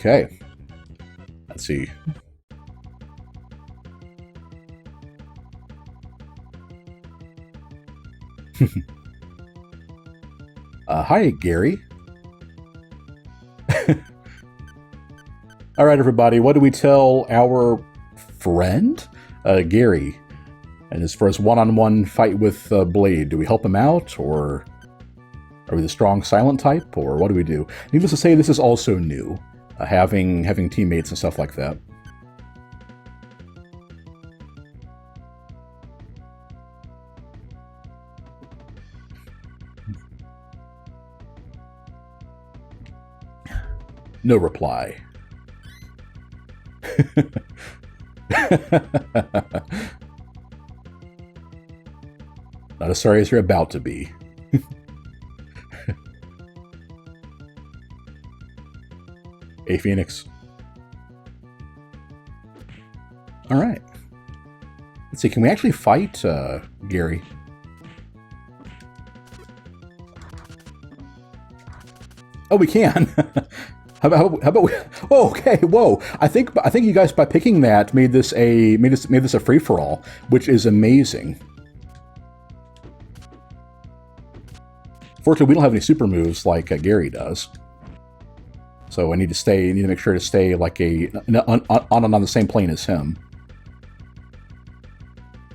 Okay. Let's see. Hi, Gary. All right, everybody. What do we tell our friend, Gary, and his first one-on-one fight with Blade? Do we help him out, or are we the strong silent type, or what do we do? Needless to say, this is also new, having teammates and stuff like that. No reply. Not as sorry as you're about to be. Hey, Phoenix. All right. Let's see, can we actually fight Gary? Oh, we can. How about we? Oh, okay. Whoa. I think you guys, by picking that, made this a free for all, which is amazing. Fortunately, we don't have any super moves like Gary does, so I need to make sure to stay like on the same plane as him.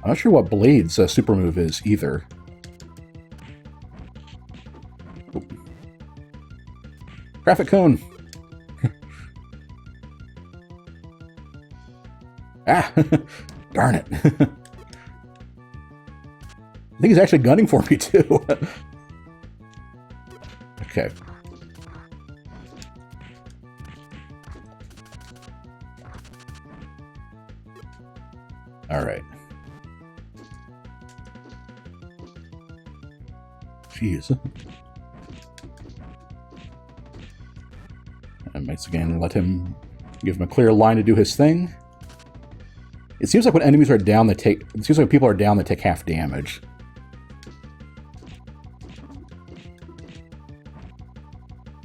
I'm not sure what Blade's super move is either. Oh. Traffic cone. Ah, darn it. I think he's actually gunning for me, too. Okay. All right. Jeez. And once again, let him give him a clear line to do his thing. It seems like when enemies are down, it seems like when people are down, they take half damage.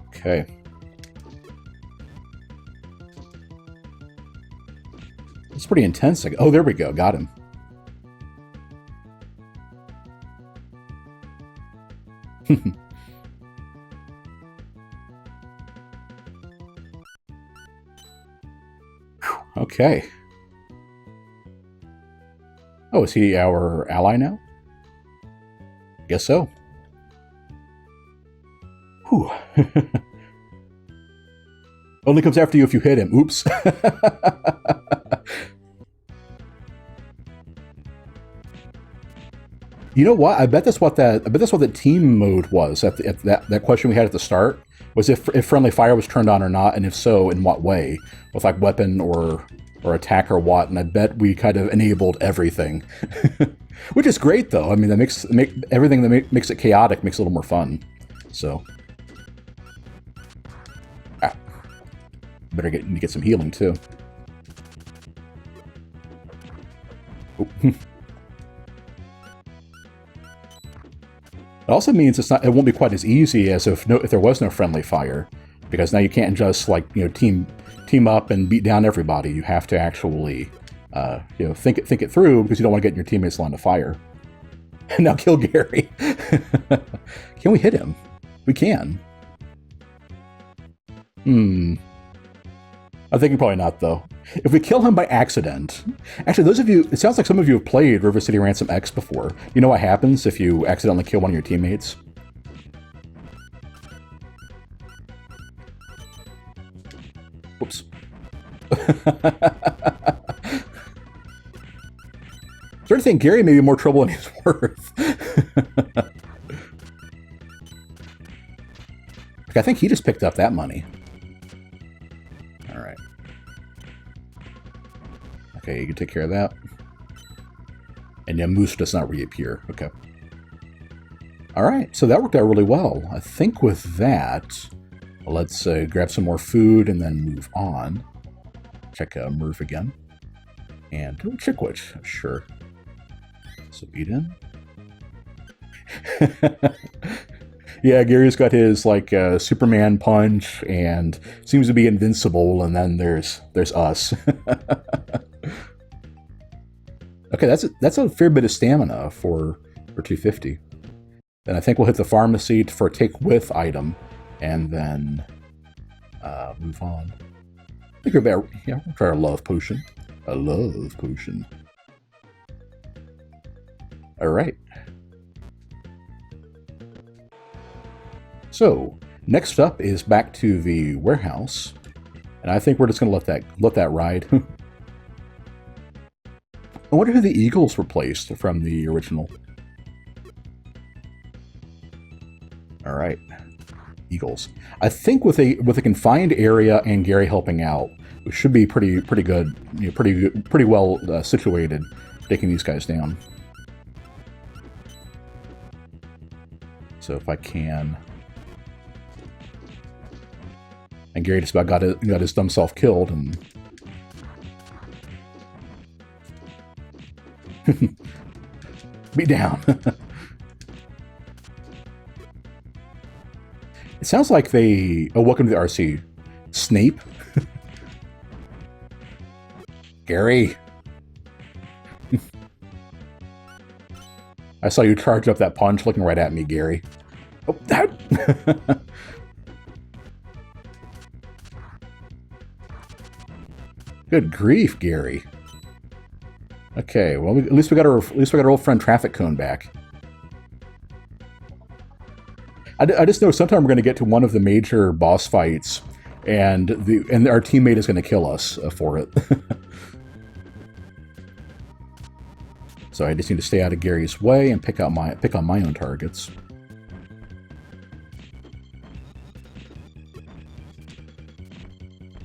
Okay. It's pretty intense. Oh, there we go. Got him. Okay. Oh, is he our ally now? Guess so. Whew. Only comes after you if you hit him. Oops. You know what? I bet that's what that team mode was. That question we had at the start was if friendly fire was turned on or not, and if so, in what way, with like weapon or attack or what. And I bet we kind of enabled everything, which is great though. I mean, that makes everything that makes it chaotic makes it a little more fun. So, better get some healing too. Oh. It also means it won't be quite as easy as if there was no friendly fire, because now you can't just like team up and beat down everybody. You have to actually think it through, because you don't want to get your teammates line of fire. And now kill Gary. Can we hit him? We can. I'm thinking probably not, though. If we kill him by accident... Actually, those of you... It sounds like some of you have played River City Ransom X before. You know what happens if you accidentally kill one of your teammates? Whoops. Starting to think Gary may be more trouble than he's worth. I think he just picked up that money. Alright. Okay, you can take care of that. And yeah, Moose does not reappear. Okay. Alright, so that worked out really well. I think with that, let's grab some more food and then move on. Check Murph again. And Chickwitch, sure. So eat in. Yeah, Gary's got his like Superman punch and seems to be invincible, and then there's us. Okay, that's a fair bit of stamina for 250. Then I think we'll hit the pharmacy for a take with item, and then move on. I think we're about, yeah, we'll try our love potion. A love potion. All right. So next up is back to the warehouse, and I think we're just gonna let that ride. I wonder who the Eagles replaced from the original. All right, Eagles. I think with a confined area and Gary helping out, we should be pretty good. You know, pretty well situated, taking these guys down. So if I can, and Gary just about got his dumb self killed and. Be down. It sounds like they... Oh, welcome to the RC. Snape? Gary? I saw you charge up that punch looking right at me, Gary. Oh, that... Good grief, Gary. Okay, well, at least we got our old friend Traffic Cone back. I just know sometime we're going to get to one of the major boss fights, and our teammate is going to kill us for it. So I just need to stay out of Gary's way and pick on my own targets.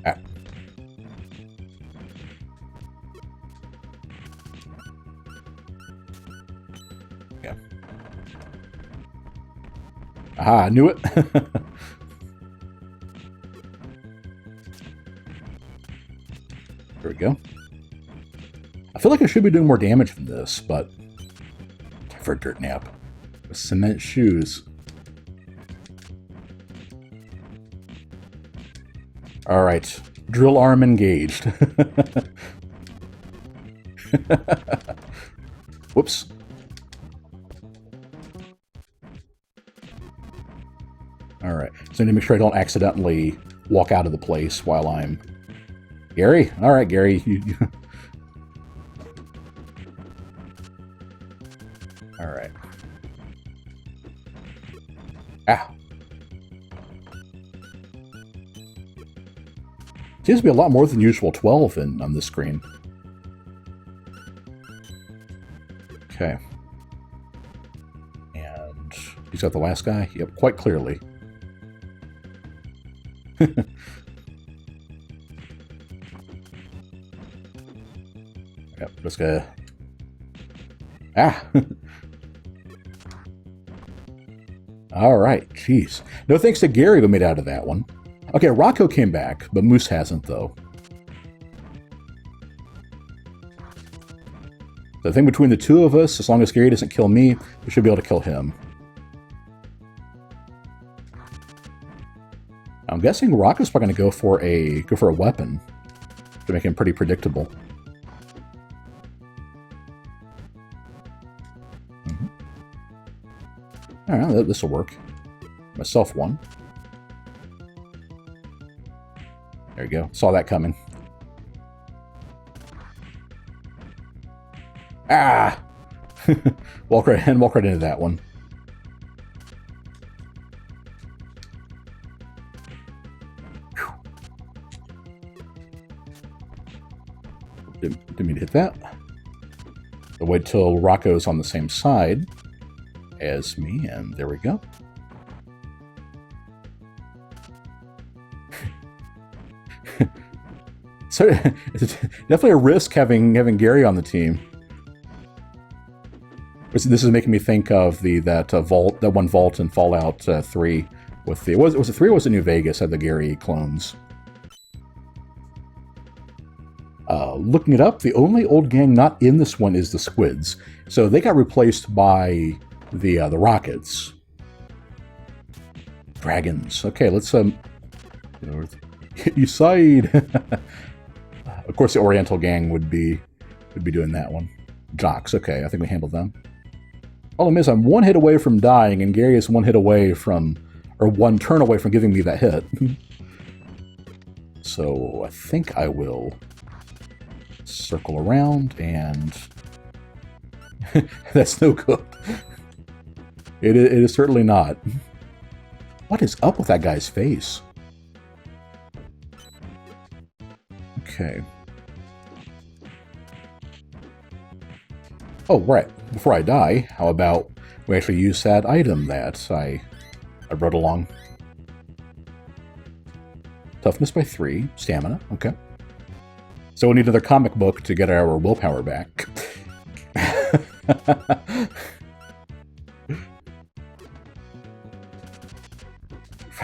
Ah. Yeah. Aha, I knew it. There we go. I feel like I should be doing more damage than this, but for a dirt nap. With cement shoes. Alright. Drill arm engaged. Whoops. Alright. So I need to make sure I don't accidentally walk out of the place while I'm... Gary? Alright, Gary. Alright. Ah. Seems to be a lot more than usual 12 on this screen. Okay. And he's got the last guy? Yep, quite clearly. Yep, just gonna... Ah! Alright, jeez. No thanks to Gary we made out of that one. Okay, Rocco came back, but Moose hasn't, though. The thing between the two of us, as long as Gary doesn't kill me, we should be able to kill him. I'm guessing Rocco's probably going to go for a weapon to make him pretty predictable. Alright, this will work. Myself one. There you go. Saw that coming. Ah! walk right into that one. Didn't mean to hit that. I'll wait till Rocco's on the same side as me, and there we go. So it's definitely a risk having Gary on the team. This is making me think of that one vault in Fallout 3 with the was it 3 or was it New Vegas had the Gary clones. Looking it up, the only old gang not in this one is the Squids, so they got replaced by the Rockets. Dragons. Okay, let's you side. Of course, the Oriental gang would be doing that one. Jocks. Okay, I think we handled them. Problem is, I'm one hit away from dying, and Gary is one hit away from, or one turn away from giving me that hit. So I think I will circle around, and that's no good. It is certainly not. What is up with that guy's face? Okay. Oh, right. Before I die, how about we actually use that item that I wrote along? Toughness by 3, stamina, okay. So we need another comic book to get our willpower back.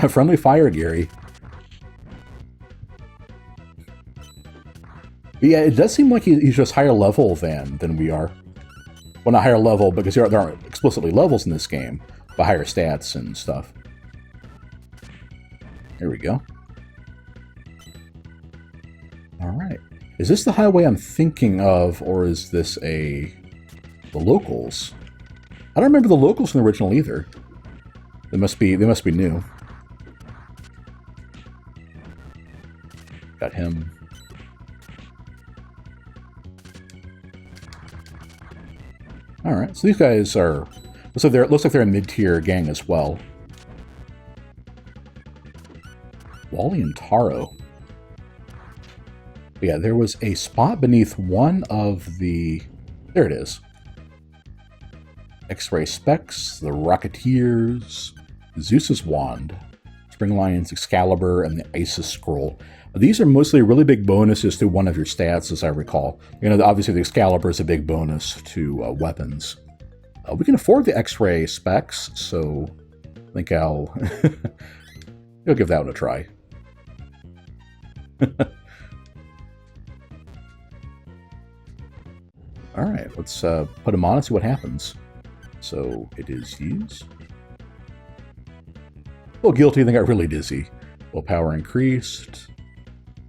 Friendly fire, Gary. Yeah, it does seem like he's just higher level than we are. Well, not higher level, because there aren't explicitly levels in this game, but higher stats and stuff. There we go. Alright. Is this the highway I'm thinking of, or is this the locals? I don't remember the locals in the original either. They must be new. Got him. Alright, so these guys are... looks like they're a mid-tier gang as well. Wally and Taro. But yeah, there was a spot beneath one of the... There it is. X-Ray Specs, the Rocketeers, Zeus's Wand, Spring Lion's Excalibur, and the Isis Scroll. These are mostly really big bonuses to one of your stats, as I recall. You know, obviously the Excalibur is a big bonus to weapons. We can afford the X-Ray Specs, so I think I'll give that one a try. Alright, let's put him on and see what happens. So it is used. A little guilty, then got really dizzy. Willpower increased.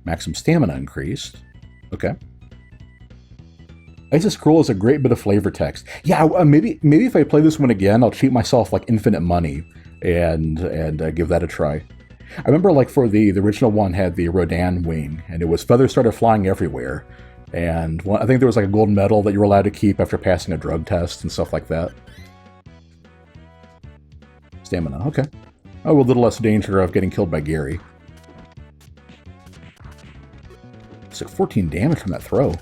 Maximum stamina increased. Okay. Isis Scroll is a great bit of flavor text. Yeah, maybe if I play this one again, I'll treat myself like infinite money and give that a try. I remember, like, for the original one had the Rodan wing, and it was feathers started flying everywhere. And I think there was like a gold medal that you were allowed to keep after passing a drug test and stuff like that. Stamina, okay. Oh, a little less danger of getting killed by Gary. It's like 14 damage from that throw.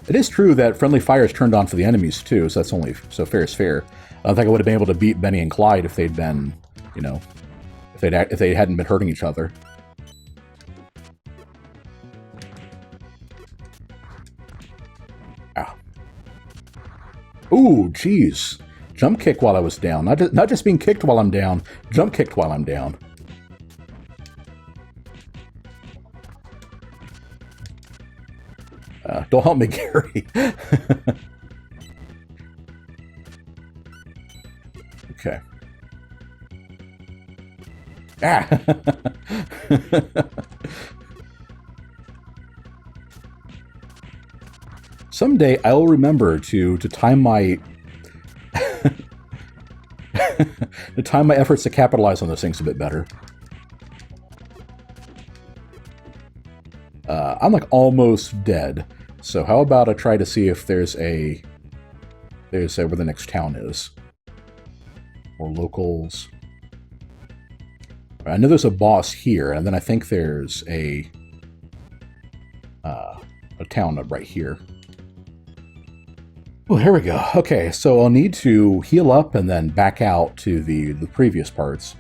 It is true that friendly fire is turned on for the enemies too, so that's only so fair is fair. I don't think I would have been able to beat Benny and Clyde if they'd been, you know, if they hadn't been hurting each other. Ow. Ooh, jeez. Jump kick while I was down. Not just being kicked while I'm down, jump kicked while I'm down. Don't help me, Gary. Okay. Ah! Someday I'll remember to time my to time my efforts to capitalize on those things a bit better. I'm like almost dead, so how about I try to see if there's where the next town is, or locals. I know there's a boss here, and then I think there's a town right here. Oh, here we go. Okay, so I'll need to heal up and then back out to the previous parts.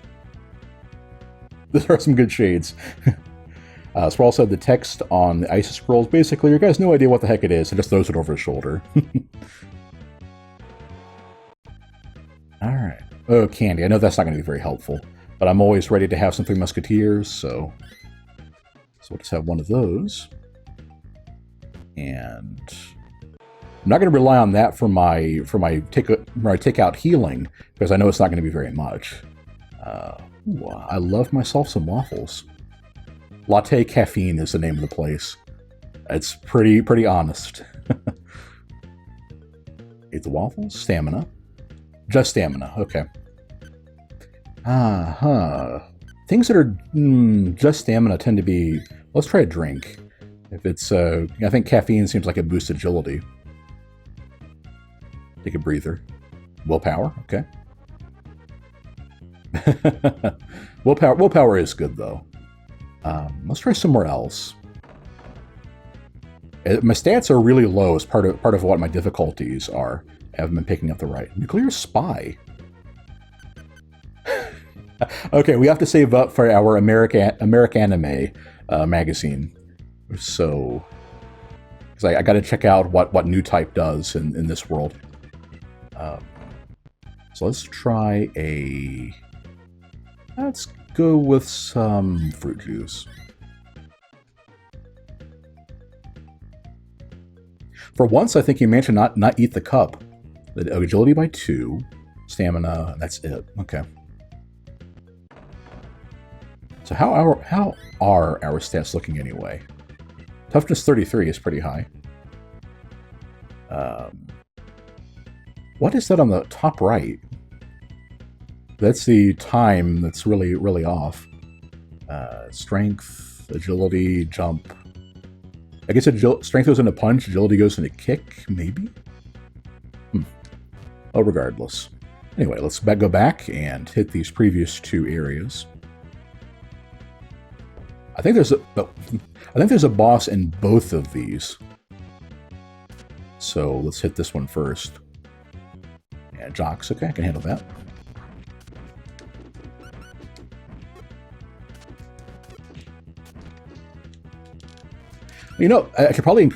These are some good shades. So also the text on the Isis Scrolls, basically, your guy has no idea what the heck it is, and just throws it over his shoulder. Alright. Oh, candy. I know that's not going to be very helpful, but I'm always ready to have some Three Musketeers, so we'll just have one of those. And I'm not going to rely on that for my take out healing because I know it's not going to be very much. Ooh, I love myself some waffles. Latte Caffeine is the name of the place. It's pretty honest. Eat the waffles. Stamina. Just stamina. Okay. Things that are just stamina tend to be... Let's try a drink. If it's... I think caffeine seems like it boosts agility. Take a breather. Willpower. Okay. Willpower is good, though. Let's try somewhere else. My stats are really low as part of what my difficulties are. I haven't been picking up the right. Nuclear Spy. Okay, we have to save up for our Americanime magazine. So, because I got to check out what new type does in this world. So let's try a... Let's go with some fruit juice. For once, I think you managed to not eat the cup. Agility by 2, stamina, that's it. Okay. So how are our stats looking anyway? Toughness 33 is pretty high. What is that on the top right? That's the time that's really off. Strength, agility, jump. I guess strength goes into punch, agility goes into kick, maybe? Oh, regardless. Anyway, let's go back and hit these previous 2 areas. I think there's a boss in both of these. So let's hit this one first. Yeah, Jocks, okay, I can handle that. You know, I should probably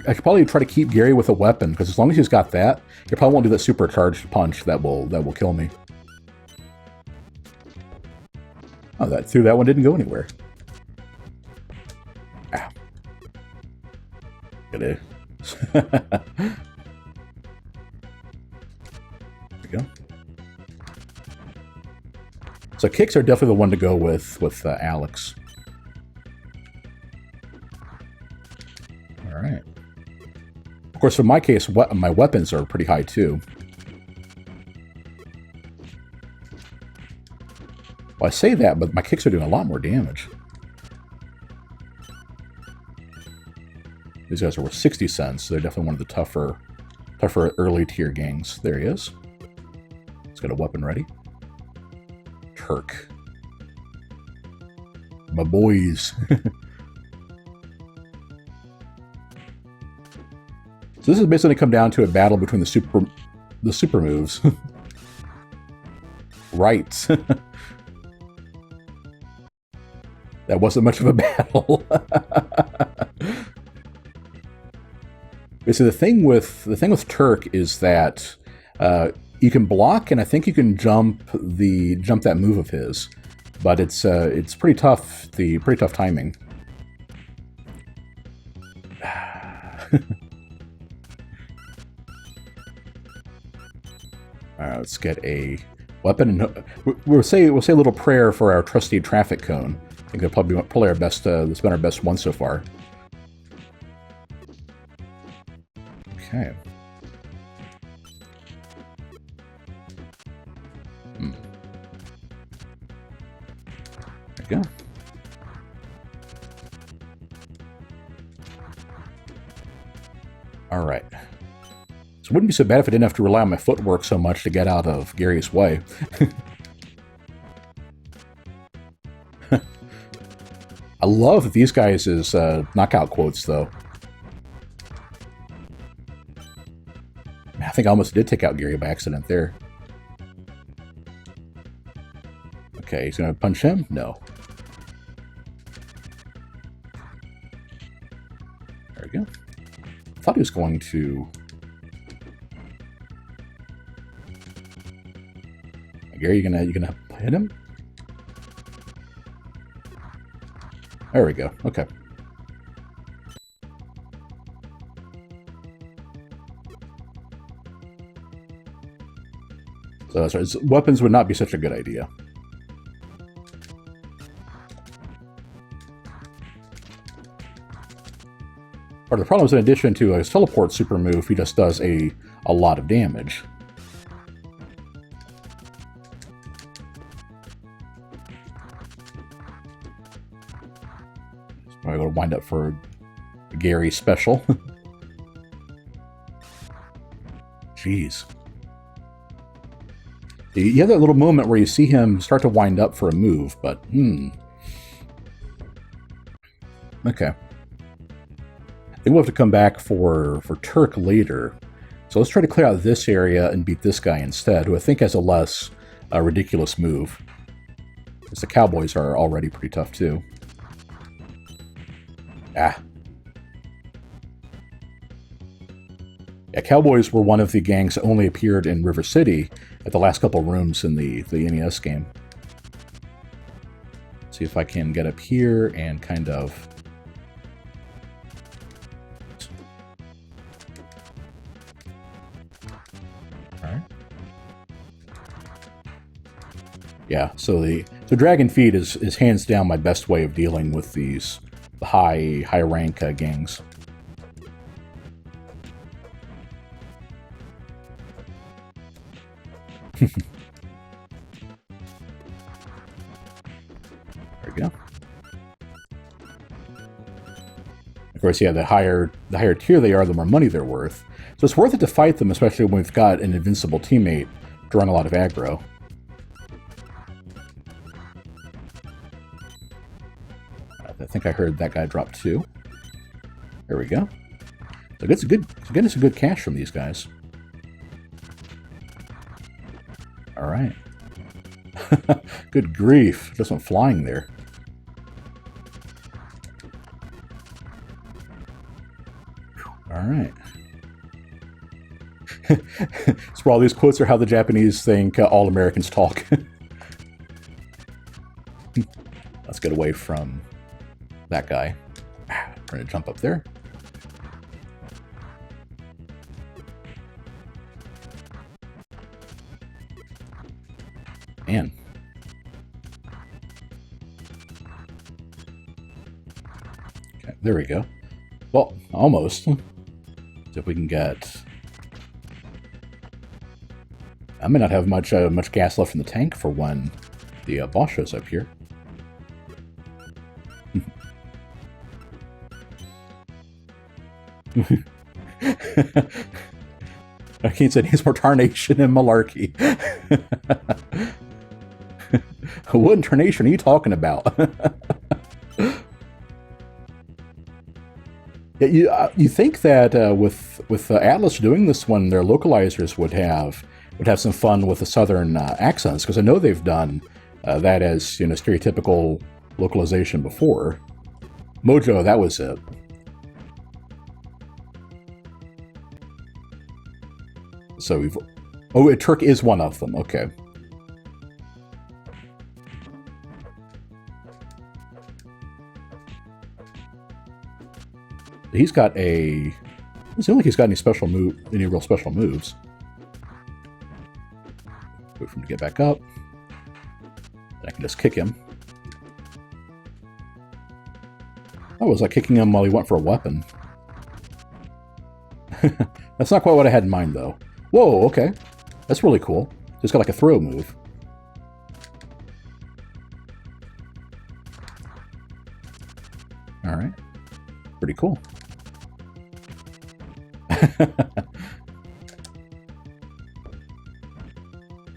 try to keep Gary with a weapon, because as long as he's got that, he probably won't do that supercharged punch that will kill me. Oh, that one didn't go anywhere. Ah. Get it. There we go. So kicks are definitely the one to go with Alex. All right. Of course, in my case, my weapons are pretty high too. Well, I say that, but my kicks are doing a lot more damage. These guys are worth 60 cents, so they're definitely one of the tougher early tier gangs. There he is. He's got a weapon ready. Turk. My boys. So this is basically going to come down to a battle between the super moves. Right. That wasn't much of a battle. So the thing with Turk is that you can block, and I think you can jump that move of his, but it's pretty tough. Pretty tough timing. All right, let's get a weapon, and we'll say a little prayer for our trusty traffic cone. I think that's probably our best. That's been our best one so far. Okay. There we go. All right. So it wouldn't be so bad if I didn't have to rely on my footwork so much to get out of Gary's way. I love these guys' knockout quotes, though. I think I almost did take out Gary by accident there. Okay, he's going to punch him? No. There we go. I thought he was going to... Gary, you gonna hit him? There we go. Okay. So weapons would not be such a good idea. Part of the problem is, in addition to his teleport super move, he just does a lot of damage. I'm going to wind up for Gary special. Jeez. You have that little moment where you see him start to wind up for a move, but okay. I think we'll have to come back for Turk later. So let's try to clear out this area and beat this guy instead, who I think has a less ridiculous move. Because the cowboys are already pretty tough too. Ah. Yeah, cowboys were one of the gangs that only appeared in River City at the last couple rooms in the NES game. See if I can get up here and kind of... Alright. Yeah, so the Dragon Feed is hands down my best way of dealing with these high rank gangs. There we go. Of course, yeah, the higher tier they are, the more money they're worth. So it's worth it to fight them, especially when we've got an invincible teammate drawing a lot of aggro. I think I heard that guy drop 2. There we go. So it's getting some good cash from these guys. All right. Good grief. Just went flying there. All right. So all these quotes are how the Japanese think all Americans talk. Let's get away from that guy. Trying to jump up there. Man. Okay, there we go. Well, almost. See if we can get... I may not have much gas left in the tank for when the boss shows up here. I can't say it needs more tarnation and malarkey. What tarnation are you talking about? Yeah, you think that with Atlas doing this one, their localizers would have some fun with the southern accents, because I know they've done that as stereotypical localization before. Mojo, that was it. So we've... Oh, Turk is one of them. Okay. He's got a... It doesn't seem like he's got any real special moves. Wait for him to get back up. I can just kick him. Oh, it was like kicking him while he went for a weapon. That's not quite what I had in mind, though. Whoa, okay. That's really cool. Just got like a throw move. Alright. Pretty cool.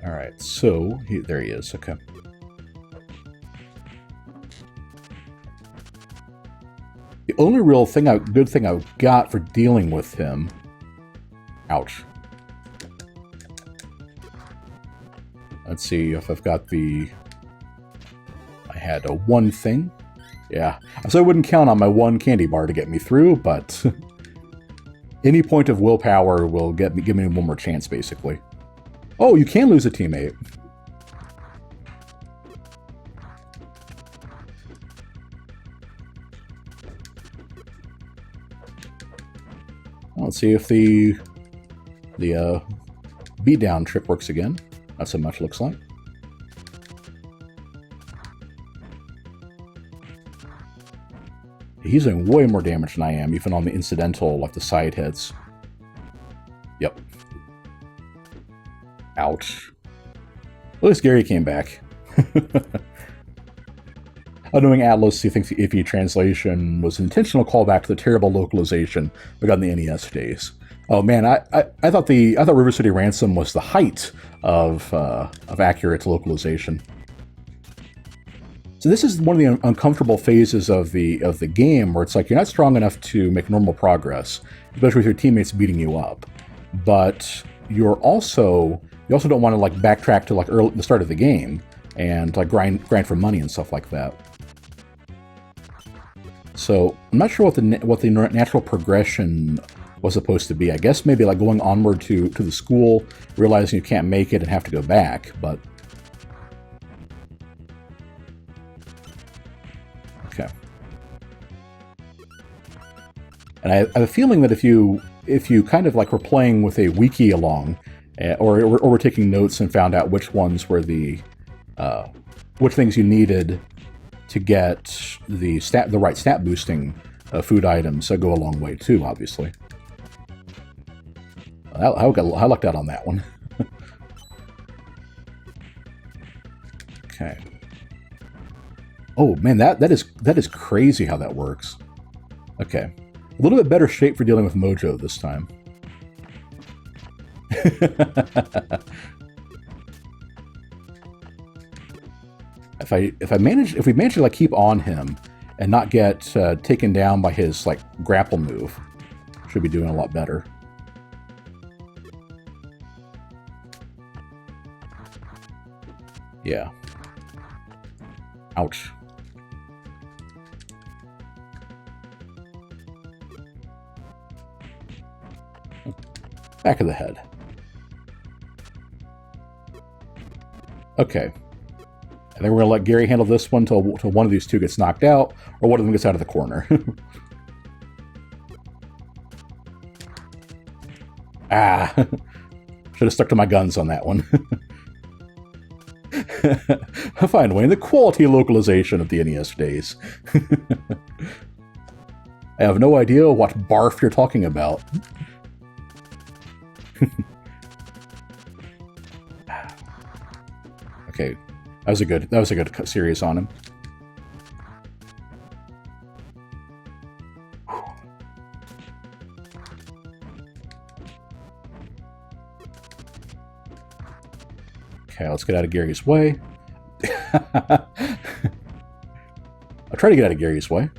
Alright, so there he is. Okay. The only real good thing I've got for dealing with him... Ouch. Let's see if I've got the... I had a 1 thing. Yeah. So I wouldn't count on my 1 candy bar to get me through, but... any point of willpower will give me 1 more chance, basically. Oh, you can lose a teammate. Let's see if the beatdown trick works again. Not so much, looks like. He's doing way more damage than I am, even on the incidental, like the side hits. Yep. Ouch. At least Gary came back. Unknowing Atlas, he thinks the iffy translation was an intentional callback to the terrible localization we got in the NES days. Oh man, I thought River City Ransom was the height of accurate localization. So this is one of the uncomfortable phases of the game where it's like you're not strong enough to make normal progress, especially with your teammates beating you up. But you also don't want to like backtrack to like the start of the game and like grind for money and stuff like that. So I'm not sure what the natural progression was supposed to be. I guess maybe like going onward to the school, realizing you can't make it and have to go back, but okay. And I have a feeling that if you kind of like were playing with a wiki along, or were taking notes and found out which ones were the which things you needed to get the right stat boosting food items, go a long way too, obviously. I lucked out on that one. Okay. Oh man, that is crazy how that works. Okay, a little bit better shape for dealing with Mojo this time. If we manage to like keep on him and not get taken down by his like grapple move, should be doing a lot better. Yeah. Ouch. Back of the head. Okay. I think we're going to let Gary handle this one till one of these two gets knocked out, or one of them gets out of the corner. Ah. Should have stuck to my guns on that one. Fine, Wayne, the quality localization of the NES days. I have no idea what barf you're talking about. Okay, that was a good series on him. Okay, let's get out of Gary's way. I'll try to get out of Gary's way.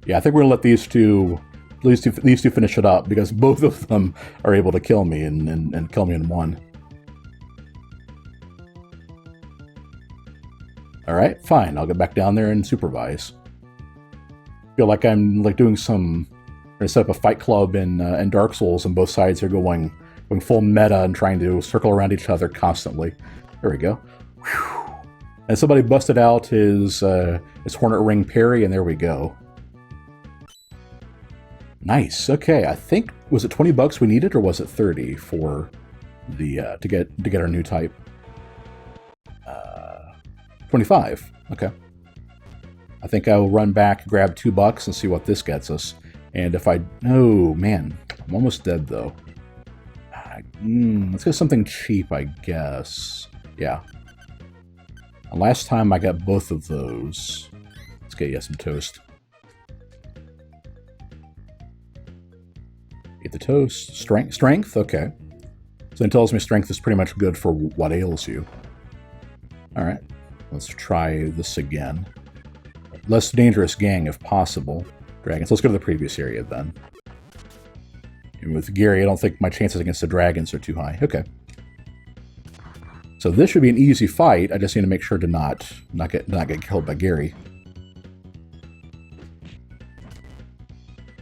Yeah, I think we're gonna let these two finish it up, because both of them are able to kill me and kill me in one. All right, fine. I'll get back down there and supervise. Feel like I'm like doing some. We're gonna set up a fight club in Dark Souls, and both sides are going full meta and trying to circle around each other constantly. There we go. Whew. And somebody busted out his Hornet Ring parry, and there we go. Nice. Okay, I think, was it $20 we needed, or was it 30 for the to get our new type? 25. Okay. I think I'll run back, grab $2 and see what this gets us. And if I... Oh, man. I'm almost dead, though. Let's get something cheap, I guess. Yeah. Last time I got both of those. Let's get you some toast. Eat the toast. Strength? Okay. So it tells me strength is pretty much good for what ails you. Alright. Let's try this again. Less dangerous gang, if possible. Dragons. Let's go to the previous area, then. And with Gary, I don't think my chances against the dragons are too high. Okay. So this should be an easy fight. I just need to make sure to not get killed by Gary.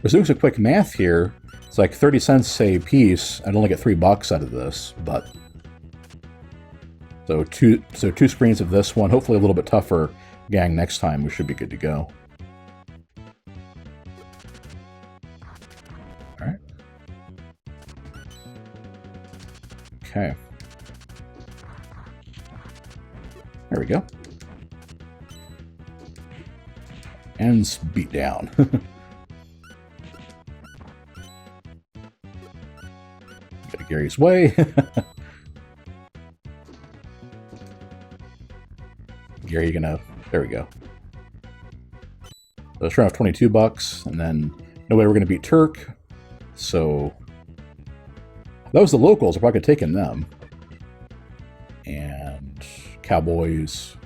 Just doing some quick math here. It's like 30 cents a piece. I'd only get $3 out of this, but... So two screens of this one. Hopefully a little bit tougher gang next time. We should be good to go. Okay. There we go. And beat down. Get Gary's way. Gary, you gonna... There we go. So let's run off 22 bucks, and then no way we're gonna beat Turk. So that was the locals. If I could have taken them. And Cowboys.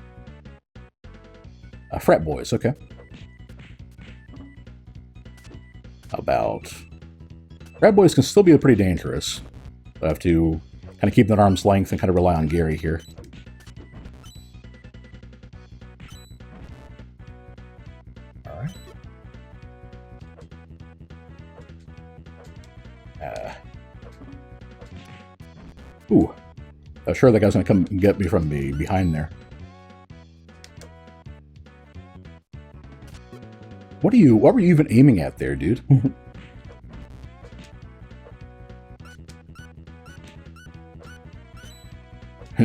Frat boys, okay. About... Frat boys can still be pretty dangerous. I have to kind of keep them at arm's length and kind of rely on Gary here. Alright. Ooh. I'm sure that guy's going to come and get me from behind there. What were you even aiming at there, dude?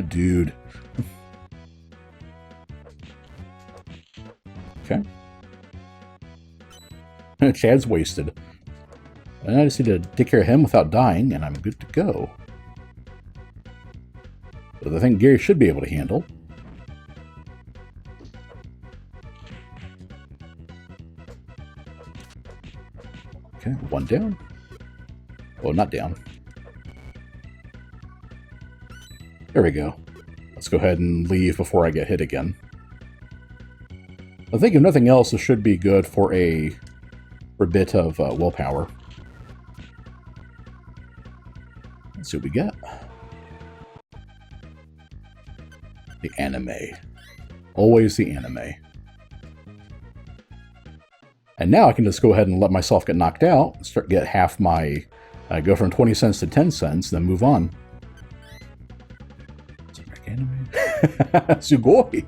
Dude. Okay. Chad's wasted. And I just need to take care of him without dying, and I'm good to go. So I think Gary should be able to handle. Okay, one down. Well, not down. There we go. Let's go ahead and leave before I get hit again. I think if nothing else, this should be good for a bit of willpower. Let's see what we get. The anime. Always the anime. And now I can just go ahead and let myself get knocked out, get half my... go from 20 cents to 10 cents, then move on. Anime. Sugoi.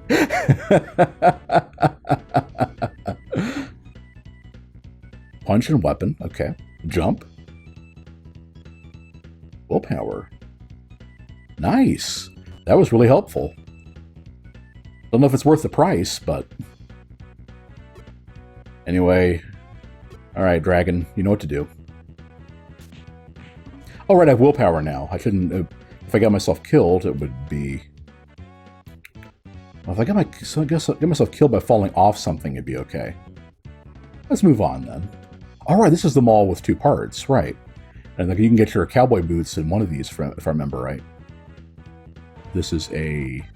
Punch and weapon. Okay. Jump. Willpower. Nice. That was really helpful. Don't know if it's worth the price, but... Anyway. Alright, Dragon. You know what to do. Alright, I have willpower now. I shouldn't... if I got myself killed, it would be... Well, if I get myself killed by falling off something, it'd be okay. Let's move on, then. Alright, this is the mall with two parts, right. And you can get your cowboy boots in one of these, if I remember right. This is a...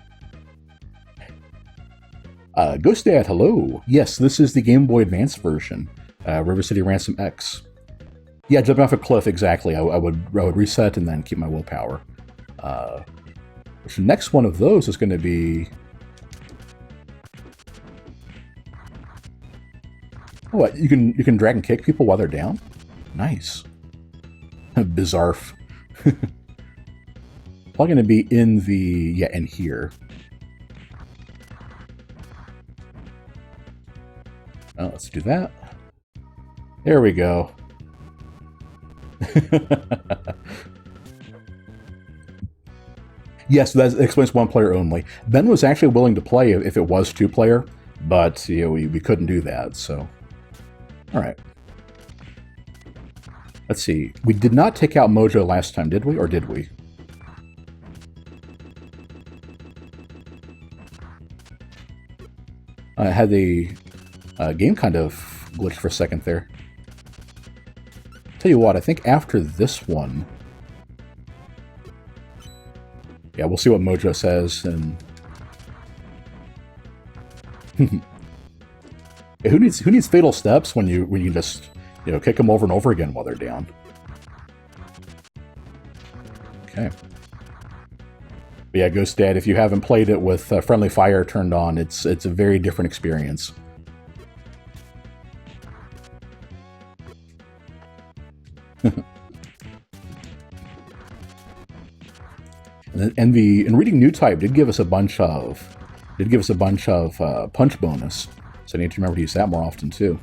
Ghost Dad, hello! Yes, this is the Game Boy Advance version. River City Ransom X. Yeah, jumping off a cliff, exactly. I would reset and then keep my willpower. Which the next one of those is going to be... What, you can drag and kick people while they're down? Nice. Bizarre. Probably going to be in the... Yeah, in here. Oh, let's do that. There we go. Yes, that explains one player only. Ben was actually willing to play if it was two player, but you know, we couldn't do that, so... Alright. Let's see. We did not take out Mojo last time, did we? Or did we? I had the game kind of glitched for a second there. Tell you what, I think after this one... Yeah, we'll see what Mojo says, and... Who needs fatal steps when you just, you know, kick them over and over again while they're down? Okay. But yeah, Ghost Dad, if you haven't played it with friendly fire turned on, it's a very different experience. and reading new type did give us a bunch of punch bonus. So I need to remember to use that more often, too.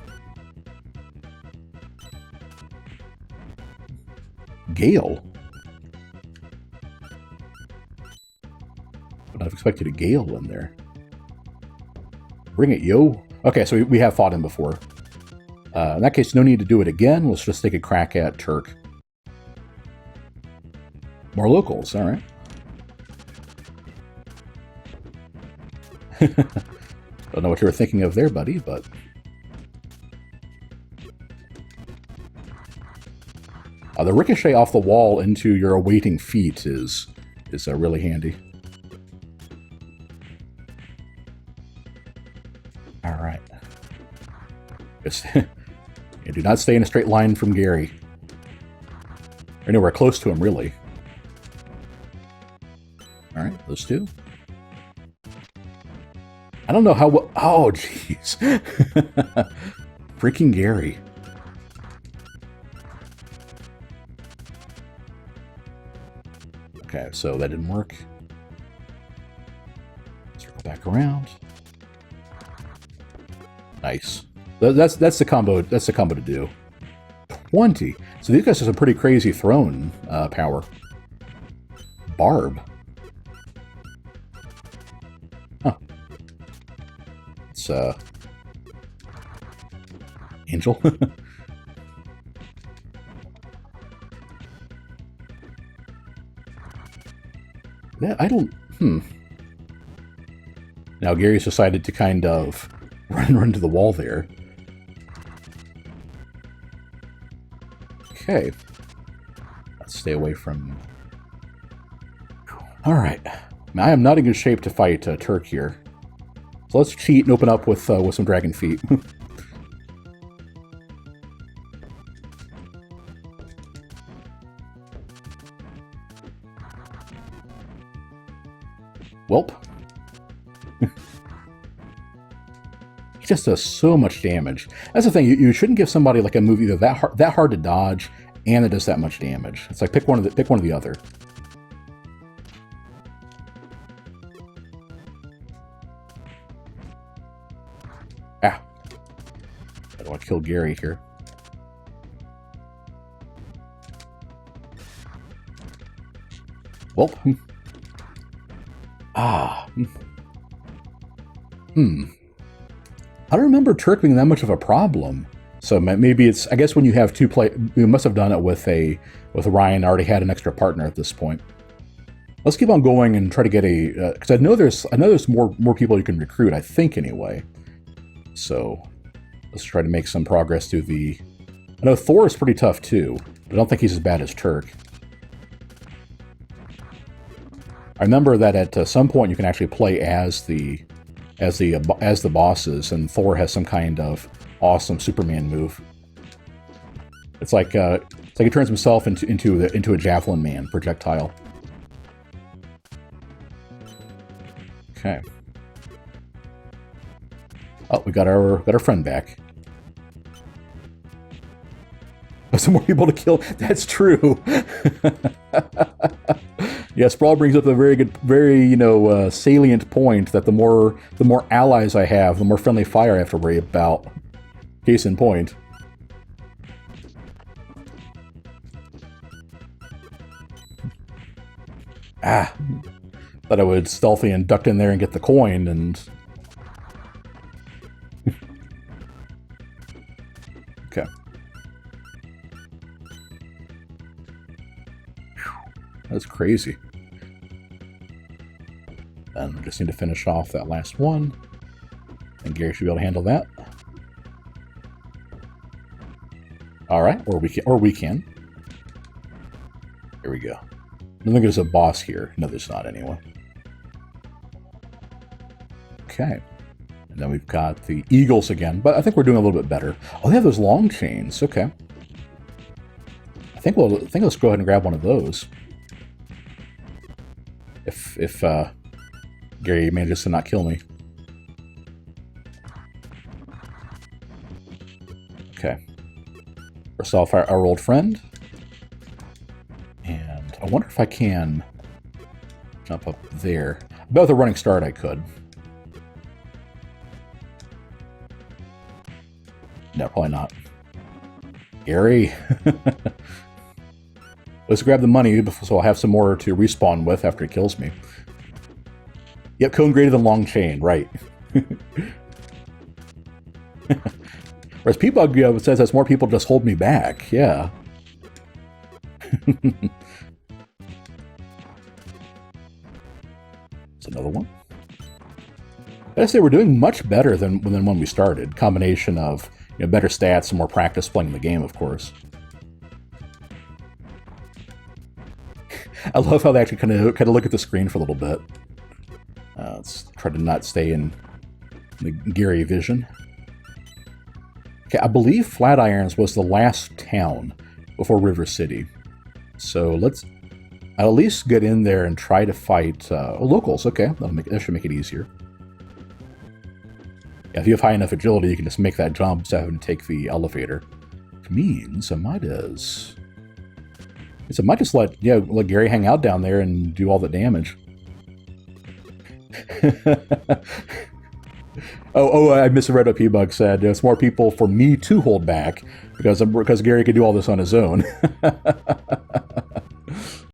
Gale. expected a Gale in there. Bring it, yo. Okay, so we have fought him before. In that case, no need to do it again. Let's just take a crack at Turk. More locals, all right. Don't know what you were thinking of there, buddy, but... the ricochet off the wall into your awaiting feet is really handy. All right. Just do not stay in a straight line from Gary. Or anywhere close to him, really. All right, those two. I don't know how... Oh, jeez. Freaking Gary. Okay, so that didn't work. Circle back around. Nice. That's the combo. That's the combo to do. 20. So these guys have some pretty crazy thrown power. Barb. Huh. It's Angel. Yeah, I don't... Now Gary's decided to kind of run to the wall there. Okay. Let's stay away from... Alright. I am not in good shape to fight Turk here. So let's cheat and open up with some dragon feet. Welp. He just does so much damage. That's the thing. You shouldn't give somebody like a move either that hard to dodge and it does that much damage. It's like pick one of the other. Ah. I don't want to kill Gary here. Welp. Ah. I don't remember Turk being that much of a problem. So maybe it's... I guess when you have two play... We must have done it with Ryan. Already had an extra partner at this point. Let's keep on going and try to get a... Because I know there's more people you can recruit, I think, anyway. So let's try to make some progress through the... I know Thor is pretty tough, too. But I don't think he's as bad as Turk. I remember that at some point you can actually play as the bosses, and Thor has some kind of awesome Superman move. It's like he turns himself into a javelin man projectile. Okay. Oh, we got our friend back. Some more people to kill. That's true. Yeah, Sprawl brings up a very salient point that the more allies I have, the more friendly fire I have to worry about. Case in point. Ah, thought I would stealthy and duck in there and get the coin and. Okay. That's crazy. And we just need to finish off that last one. And Gary should be able to handle that. Alright, or we can. Here we go. I don't think there's a boss here. No, there's not anyway. Okay. And then we've got the eagles again, but I think we're doing a little bit better. Oh, they have those long chains. Okay. I think let's go ahead and grab one of those. If Gary manages to not kill me. Okay. First off, our old friend. And I wonder if I can jump up there. I bet with a running start I could. No, probably not. Gary. Let's grab the money so I'll have some more to respawn with after he kills me. Yep, cone greater than long chain, right. Whereas P-Bug says that's more people just hold me back, yeah. It's another one. I say we're doing much better than when we started. Combination of better stats and more practice playing the game, of course. I love how they actually kind of look at the screen for a little bit. Let's try to not stay in the Gary vision. Okay, I believe Flatirons was the last town before River City. So I'll at least get in there and try to fight locals. Okay, that should make it easier. Yeah, if you have high enough agility, you can just make that jump instead of having to take the elevator. Which means I might just let Gary hang out down there and do all the damage. I misread what P-Bug said. It's more people for me to hold back because Gary could do all this on his own.